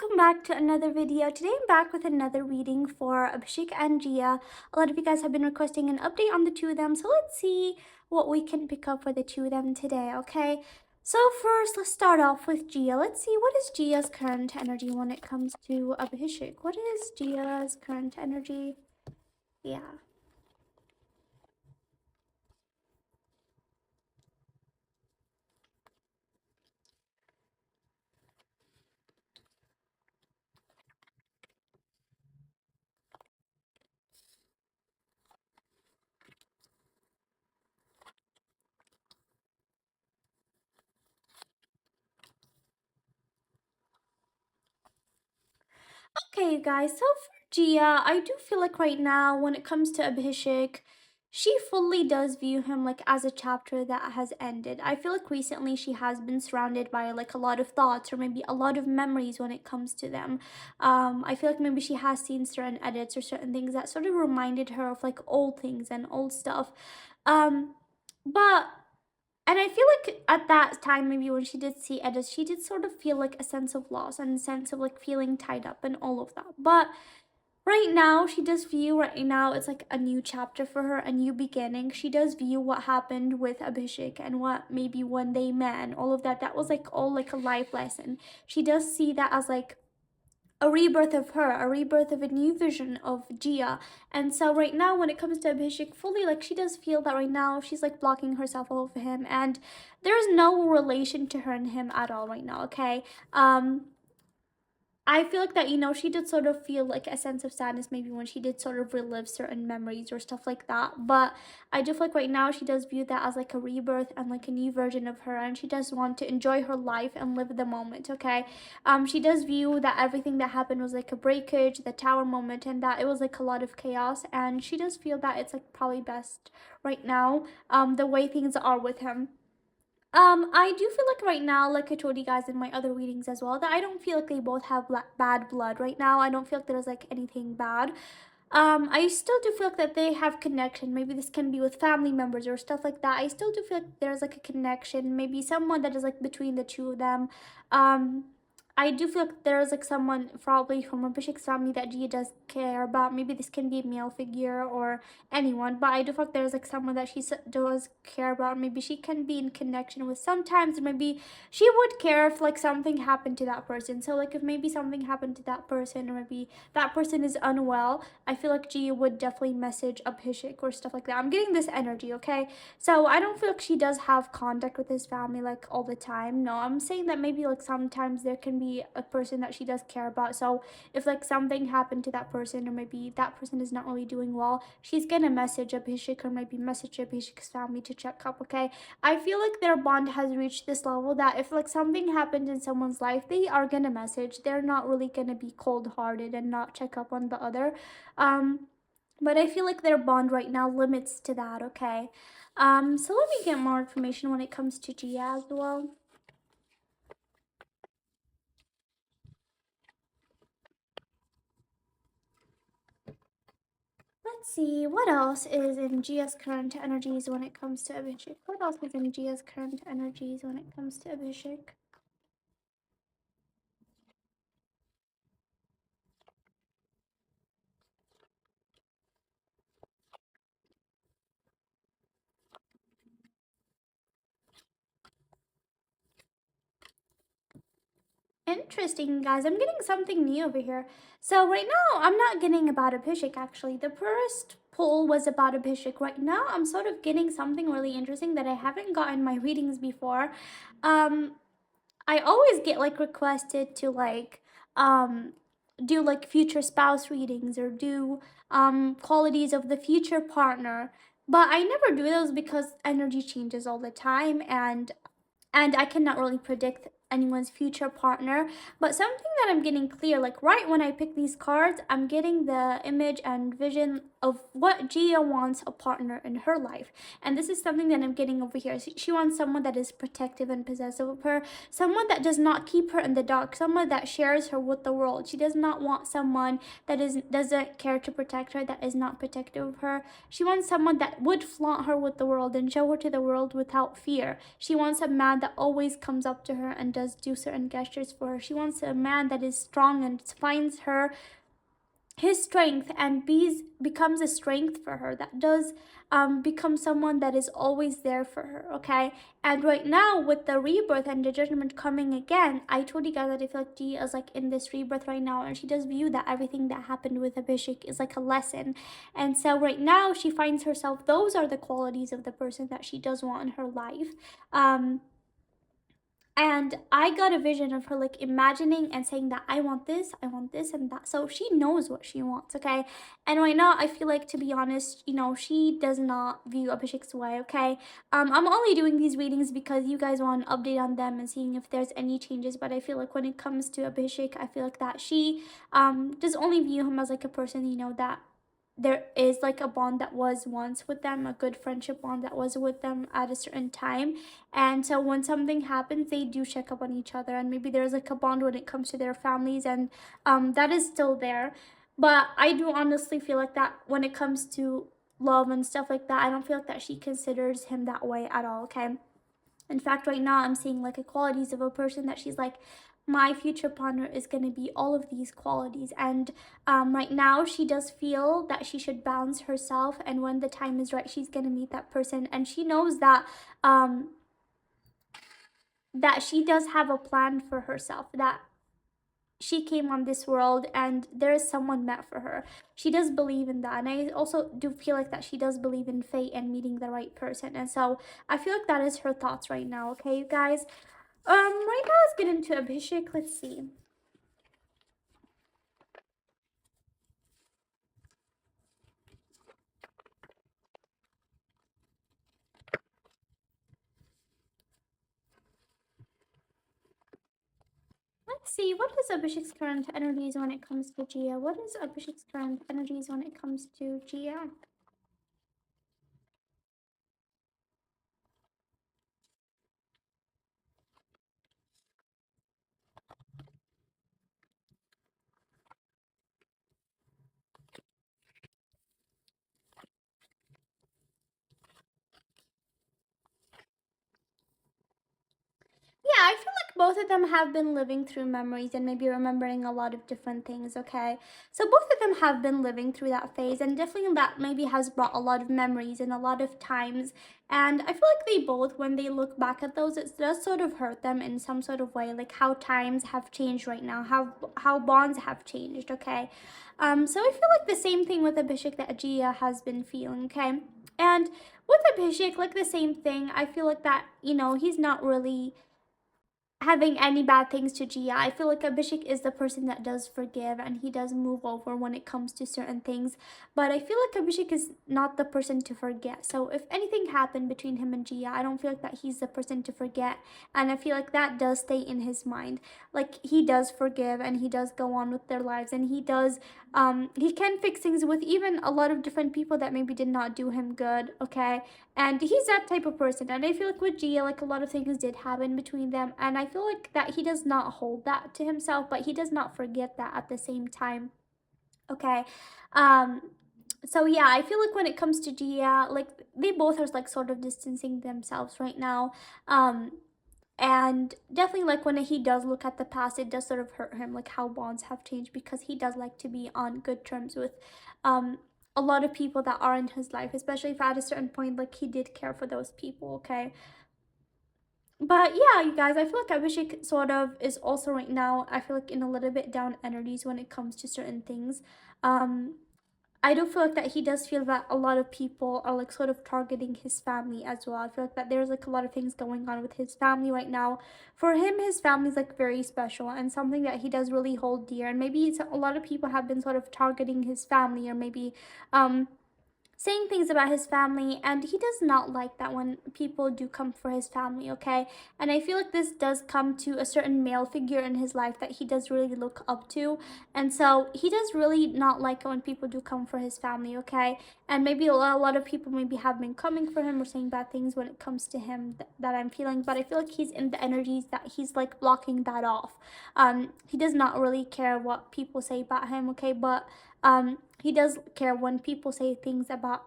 welcome back to another video. Today I'm back with another reading for Abhishek and Jiya. A lot of you guys have been requesting an update on the two of them, so let's see what we can pick up for the two of them today, okay? So first, let's start off with Jiya. Let's see, what is Jiya's current energy when it comes to Abhishek? What is Jiya's current energy? Yeah. Okay, you guys, so for Jiya, I do feel like right now, when it comes to Abhishek, she fully does view him like as a chapter that has ended. I feel like recently she has been surrounded by like a lot of thoughts or maybe a lot of memories when it comes to them. I feel like maybe she has seen certain edits or certain things that sort of reminded her of like old things and old stuff. Um, but and I feel like at that time, maybe when she did see Edith, she did sort of feel like a sense of loss and a sense of like feeling tied up and all of that. But right now, she does view right now it's like a new chapter for her, a new beginning. She does view what happened with Abhishek and what maybe when they met and all of that. That was like all like a life lesson. She does see that as like a rebirth of her, a rebirth of a new vision of Jiya. And so right now when it comes to Abhishek fully, like she does feel that right now she's like blocking herself off of him and there's no relation to her and him at all right now, okay? I feel like that, she did sort of feel like a sense of sadness maybe when she did sort of relive certain memories or stuff like that. But I do feel like right now she does view that as like a rebirth and like a new version of her, and she does want to enjoy her life and live the moment, okay? She does view that everything that happened was like a breakage, the tower moment, and that it was like a lot of chaos, and she does feel that it's like probably best right now, the way things are with him. I do feel like right now, like I told you guys in my other readings as well, that I don't feel like they both have bad blood right now. I don't feel like there's like anything bad. I still do feel like that they have connection. Maybe this can be with family members or stuff like that. I still do feel like there's like a connection. Maybe someone that is like between the two of them. Um, I do feel like there's like someone probably from Abhishek's family that Gia does care about. Maybe this can be a male figure or anyone, but I do feel like there's like someone that she does care about. Maybe she can be in connection with sometimes. Maybe she would care if like something happened to that person. So like if maybe something happened to that person or maybe that person is unwell, I feel like Gia would definitely message Abhishek or stuff like that. I'm getting this energy, okay? So I don't feel like she does have contact with his family like all the time. No, I'm saying that maybe like sometimes there can be a person that she does care about. So if like something happened to that person or maybe that person is not really doing well, she's gonna message Abhishek or maybe message Abhishek's family to check up, okay? I feel like their bond has reached this level that if like something happened in someone's life, they are gonna message. They're not really gonna be cold hearted and not check up on the other. Um, but I feel like their bond right now limits to that, okay? So let me get more information when it comes to Gia as well. Let's see, what else is in Gia's current energies when it comes to Abhishek? What else is in Gia's current energies when it comes to Abhishek? Interesting, guys. I'm getting something new over here. So right now, I'm not getting about Abhishek, actually. The first poll was about Abhishek. Right now, I'm sort of getting something really interesting that I haven't gotten my readings before. Um, I always get like requested to like um do like future spouse readings or do qualities of the future partner. But I never do those because energy changes all the time and I cannot really predict anyone's future partner. But something that I'm getting clear, like right when I pick these cards, I'm getting the image and vision of what Jiya wants a partner in her life. And this is something that I'm getting over here. She wants someone that is protective and possessive of her, someone that does not keep her in the dark, someone that shares her with the world. She does not want someone that doesn't care to protect her, that is not protective of her. She wants someone that would flaunt her with the world and show her to the world without fear. She wants a man that always comes up to her and does do certain gestures for her. She wants a man that is strong and finds her his strength and becomes a strength for her, that does become someone that is always there for her. Okay, and right now with the rebirth and the judgment coming again, I told you guys that I feel like G is like in this rebirth right now, and she does view that everything that happened with Abhishek is like a lesson. And so right now she finds herself, those are the qualities of the person that she does want in her life. And I got a vision of her like imagining and saying that I want this, and that. So she knows what she wants, okay? And right now, I feel like, to be honest, she does not view Abhishek's way, okay? I'm only doing these readings because you guys want an update on them and seeing if there's any changes. But I feel like when it comes to Abhishek, I feel like that she does only view him as like a person, that there is like a bond that was once with them, a good friendship bond that was with them at a certain time. And so when something happens, they do check up on each other, and maybe there's like a bond when it comes to their families, and that is still there. But I do honestly feel like that when it comes to love and stuff like that, I don't feel like that she considers him that way at all, okay? In fact, right now I'm seeing like a qualities of a person that she's like, my future partner is going to be all of these qualities. And right now she does feel that she should balance herself, and when the time is right, she's going to meet that person. And she knows that that she does have a plan for herself, that she came on this world and there is someone meant for her. She does believe in that. And I also do feel like that she does believe in fate and meeting the right person. And so I feel like that is her thoughts right now, okay, you guys? Right now let's get into Abhishek. Let's see. Let's see, what is Abhishek's current energies when it comes to Jiya? What is Abhishek's current energies when it comes to Jiya? Yeah, I feel like both of them have been living through memories and maybe remembering a lot of different things, okay? So both of them have been living through that phase, and definitely that maybe has brought a lot of memories and a lot of times. And I feel like they both, when they look back at those, it does sort of hurt them in some sort of way, like how times have changed right now, how bonds have changed, okay? So I feel like the same thing with Abhishek that Ajiya has been feeling, okay? And with Abhishek, like the same thing, I feel like that, he's not really having any bad things to Gia. I feel like Abhishek is the person that does forgive and he does move over when it comes to certain things. But I feel like Abhishek is not the person to forget. So if anything happened between him and Gia, I don't feel like that he's the person to forget. And I feel like that does stay in his mind. Like he does forgive and he does go on with their lives, and he can fix things with even a lot of different people that maybe did not do him good, okay? And he's that type of person. And I feel like with Gia, like a lot of things did happen between them, and I feel like that he does not hold that to himself, but he does not forget that at the same time, okay? um so yeah, I feel like when it comes to Gia, like they both are like sort of distancing themselves right now. And definitely, like when he does look at the past, it does sort of hurt him, like how bonds have changed, because he does like to be on good terms with um a lot of people that are in his life, especially if at a certain point like he did care for those people, okay? But yeah, you guys, I feel like Abhishek sort of is also right now, I feel like in a little bit down energies when it comes to certain things. um I do feel like that he does feel that a lot of people are like sort of targeting his family as well. I feel like that there's like a lot of things going on with his family right now. For him, his family is like very special and something that he does really hold dear. And maybe a lot of people have been sort of targeting his family, or maybe um saying things about his family, and he does not like that when people do come for his family, okay? And I feel like this does come to a certain male figure in his life that he does really look up to, and so he does really not like it when people do come for his family, okay? And maybe a lot of people maybe have been coming for him or saying bad things when it comes to him that I'm feeling, but I feel like he's in the energies that he's like blocking that off. He does not really care what people say about him, okay? But he does care when people say things about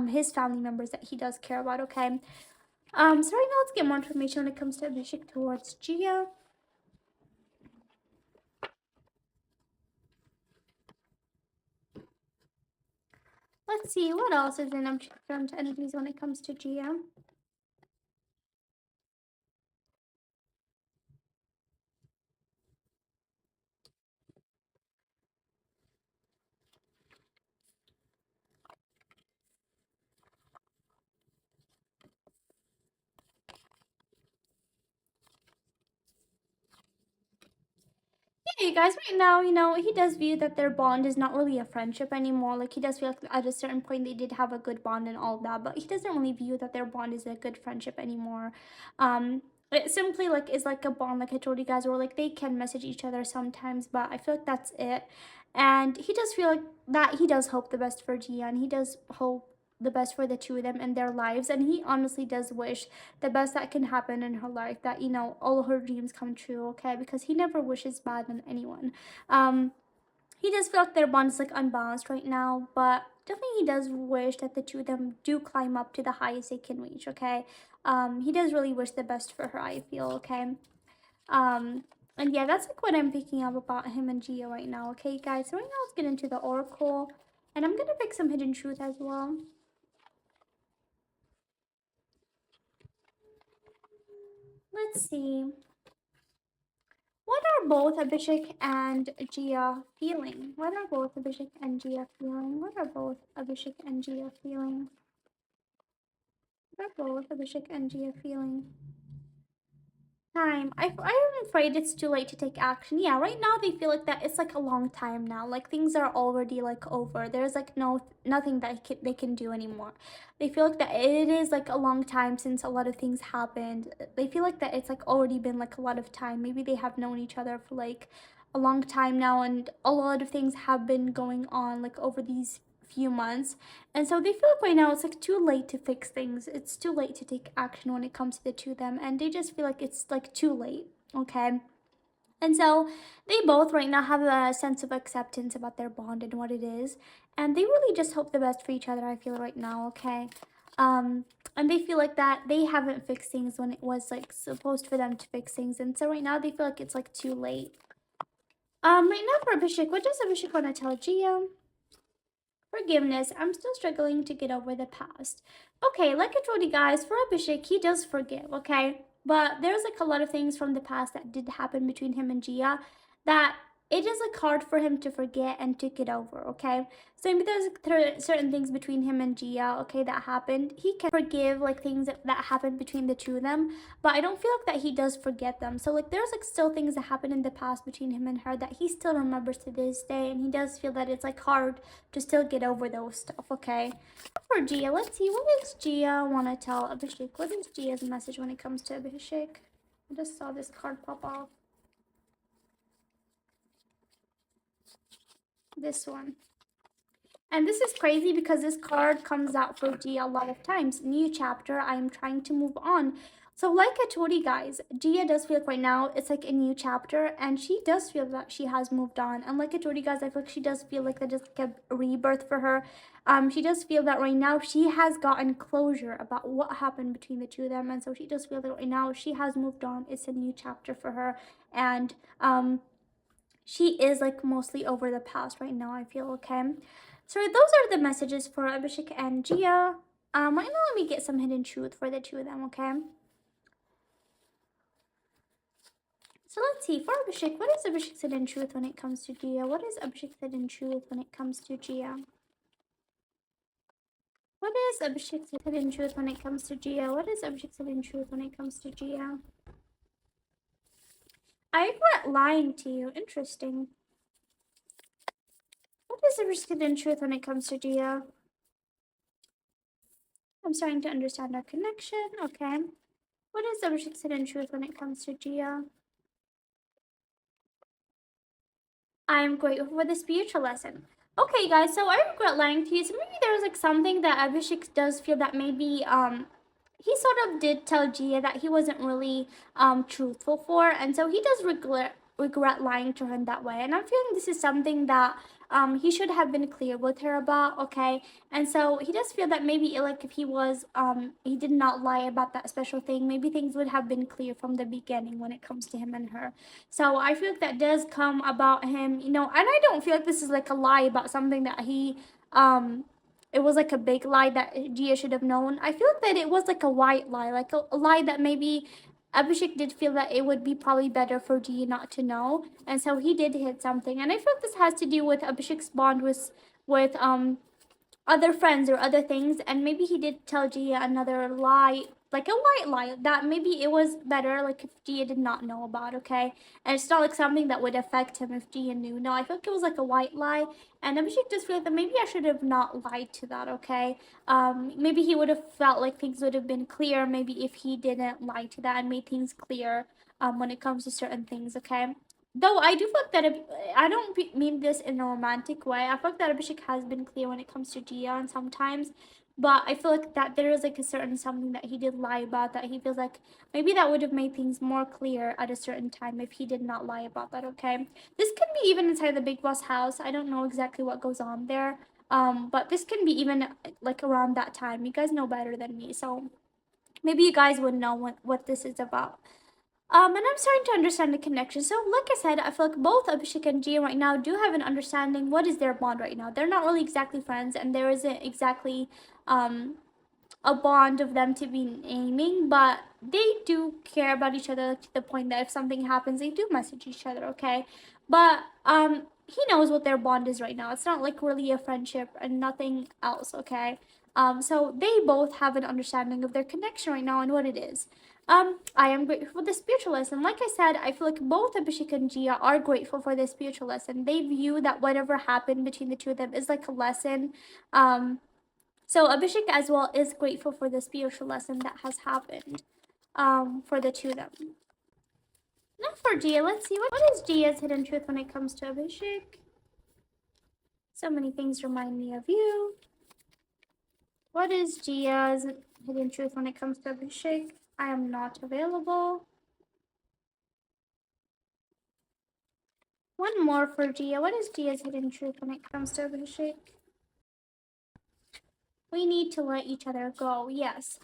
his family members that he does care about, okay? So right now let's get more information when it comes to Abhishek towards Jiya. Let's see what else is in Abhishek's energies when it comes to Jiya. Yeah, you guys, right now, he does view that their bond is not really a friendship anymore. Like, he does feel like at a certain point they did have a good bond and all that, but he doesn't really view that their bond is a good friendship anymore. It simply like is like a bond, like I told you guys, or like they can message each other sometimes, but I feel like that's it. And he does feel like that he does hope the best for Gia, and he does hope the best for the two of them in their lives, and he honestly does wish the best that can happen in her life, that all her dreams come true, okay? Because he never wishes bad on anyone. um he does feel like their bond is like unbalanced right now, but definitely he does wish that the two of them do climb up to the highest they can reach, okay? He does really wish the best for her, I feel, okay? um and yeah, that's like what I'm picking up about him and Gia right now, okay guys? So right now let's get into the oracle, and I'm gonna pick some hidden truth as well. Let's see. What are both Abhishek and Jia feeling? What are both Abhishek and Jia feeling? What are both Abhishek and Jia feeling? What are both Abhishek and Jia feeling? Time. I'm afraid it's too late to take action. Yeah, right now they feel like that it's like a long time now. Like things are already like over. There's like nothing that they can do anymore. They feel like that it is like a long time since a lot of things happened. They feel like that it's like already been like a lot of time. Maybe they have known each other for like a long time now, and a lot of things have been going on like over these few months, and so they feel like right now it's like too late to fix things. It's too late to take action when it comes to the two of them, and they just feel like it's like too late, okay? And so they both right now have a sense of acceptance about their bond and what it is, and they really just hope the best for each other, I feel right now, okay? Um and they feel like that they haven't fixed things when it was like supposed for them to fix things, and so right now they feel like it's like too late. Right now for Abhishek, what does Abhishek want to tell Gia? Forgiveness. I'm still struggling to get over the past. Okay, like I told you guys, for Abhishek, he does forgive, okay? But there's like a lot of things from the past that did happen between him and Gia that it is like hard for him to forget and to get over, okay? So maybe there's certain things between him and Gia, okay, that happened. He can forgive like things that happened between the two of them, but I don't feel like that he does forget them. So like there's like still things that happened in the past between him and her that he still remembers to this day, and he does feel that it's like hard to still get over those stuff, okay? For Gia, let's see, what does Gia want to tell Abhishek? What is Gia's message when it comes to Abhishek? I just saw this card pop off. This one. And this is crazy because this card comes out for Gia a lot of times. New chapter, I am trying to move on. So like I told you guys, Gia does feel like right now it's like a new chapter, and she does feel that she has moved on. And like I told you guys, I feel like she does feel like that is like a rebirth for her. She does feel that right now she has gotten closure about what happened between the two of them, and so she does feel that right now she has moved on. It's a new chapter for her, and she is like mostly over the past right now, I feel, okay? So those are the messages for Abhishek and Gia. Right now let me get some hidden truth for the two of them, okay? So let's see, for Abhishek, what is Abhishek's hidden truth when it comes to Gia? What is Abhishek's hidden truth when it comes to Gia? What is Abhishek's hidden truth when it comes to Gia? What is Abhishek's hidden truth when it comes to Gia? I'm not lying to you. Interesting. What is Abhishek's hidden truth when it comes to Gia? I'm starting to understand our connection. Okay. What is Abhishek's hidden truth when it comes to Jiya? I am grateful for the spiritual lesson. Okay, guys, so I regret lying to you. So maybe there's like something that Abhishek does feel that maybe he sort of did tell Gia that he wasn't really truthful for, and so he does regret lying to her in that way. And I'm feeling this is something that he should have been clear with her about. Okay, and so he does feel that maybe like if he was he did not lie about that special thing, maybe things would have been clear from the beginning when it comes to him and her. So I feel like that does come about him, you know, and I don't feel like this is like a lie about something that he it was like a big lie that Gia should have known. I feel like that it was like a white lie, like a lie that maybe Abhishek did feel that it would be probably better for Gia not to know, and so he did hit something. And I feel like this has to do with Abhishek's bond with other friends or other things, and maybe he did tell Gia another lie, like a white lie, that maybe it was better like if Gia did not know about. Okay, and it's not like something that would affect him if Gia knew. No, I feel like it was like a white lie, and Abhishek just feel like that maybe I should have not lied to that. Okay, maybe he would have felt like things would have been clear maybe if he didn't lie to that and made things clear when it comes to certain things. Okay, though I do feel like that I don't mean this in a romantic way. I feel like that Abhishek has been clear when it comes to Gia and sometimes, but I feel like that there is like a certain something that he did lie about that he feels like maybe that would have made things more clear at a certain time if he did not lie about that. Okay, this could be even inside the Big Boss house. I don't know exactly what goes on there, but this can be even like around that time. You guys know better than me, so maybe you guys would know what this is about. And I'm starting to understand the connection. So, like I said, I feel like both Abhishek and Gia right now do have an understanding what is their bond right now. They're not really exactly friends, and there isn't exactly um, a bond of them to be naming, but they do care about each other to the point that if something happens, they do message each other, okay? But he knows what their bond is right now. It's not like really a friendship and nothing else, okay? So they both have an understanding of their connection right now and what it is. I am grateful for the spiritual lesson. Like I said, I feel like both Abhishek and Gia are grateful for the spiritual lesson. They view that whatever happened between the two of them is like a lesson. So Abhishek as well is grateful for the spiritual lesson that has happened for the two of them. Now for Gia, let's see what is Gia's hidden truth when it comes to Abhishek. So many things remind me of you. What is Gia's hidden truth when it comes to Abhishek? I am not available. One more for Gia. What is Gia's hidden truth when it comes to Abhishek? We need to let each other go. Yes.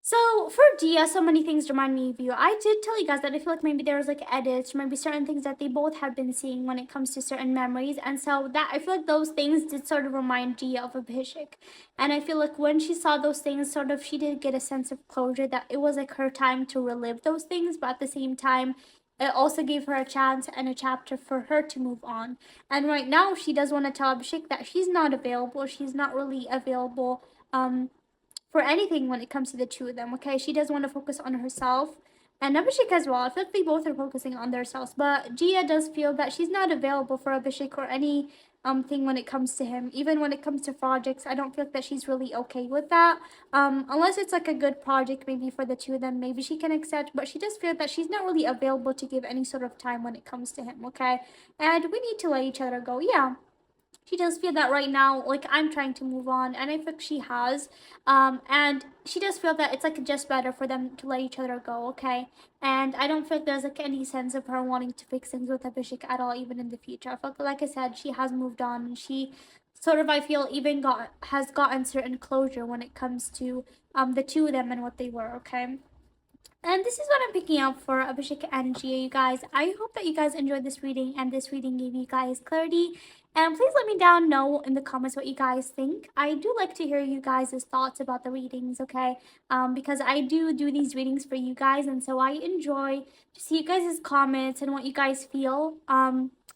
So for Gia, so many things remind me of you. I did tell you guys that I feel like maybe there was like edits, maybe certain things that they both have been seeing when it comes to certain memories, and so that I feel like those things did sort of remind Gia of Abhishek, and I feel like when she saw those things, sort of she did get a sense of closure that it was like her time to relive those things, but at the same time. It also gave her a chance and a chapter for her to move on. And right now, she does want to tell Abhishek that she's not available. She's not really available for anything when it comes to the two of them. Okay, she does want to focus on herself, and Abhishek as well. I feel like they both are focusing on themselves, but Gia does feel that she's not available for Abhishek or any thing when it comes to him. Even when it comes to projects, I don't feel like that she's really okay with that. Unless it's like a good project, maybe for the two of them, maybe she can accept. But she does feel that she's not really available to give any sort of time when it comes to him. Okay, and we need to let each other go. Yeah, she does feel that right now, like I'm trying to move on, and I think she has. And she does feel that it's like just better for them to let each other go, okay? And I don't feel like there's like any sense of her wanting to fix things with Abhishek at all, even in the future. I feel like I said, she has moved on, and she sort of I feel even has gotten certain closure when it comes to the two of them and what they were, okay? And this is what I'm picking up for Abhishek and Gia, you guys. I hope that you guys enjoyed this reading and this reading gave you guys clarity. And please let me down know in the comments what you guys think. I do like to hear you guys' thoughts about the readings, okay? Because I do these readings for you guys, and so I enjoy to see you guys' comments and what you guys feel.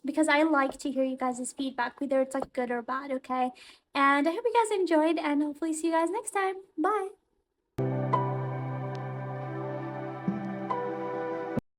Because I like to hear you guys' feedback, whether it's like good or bad, okay? And I hope you guys enjoyed, and hopefully see you guys next time. Bye!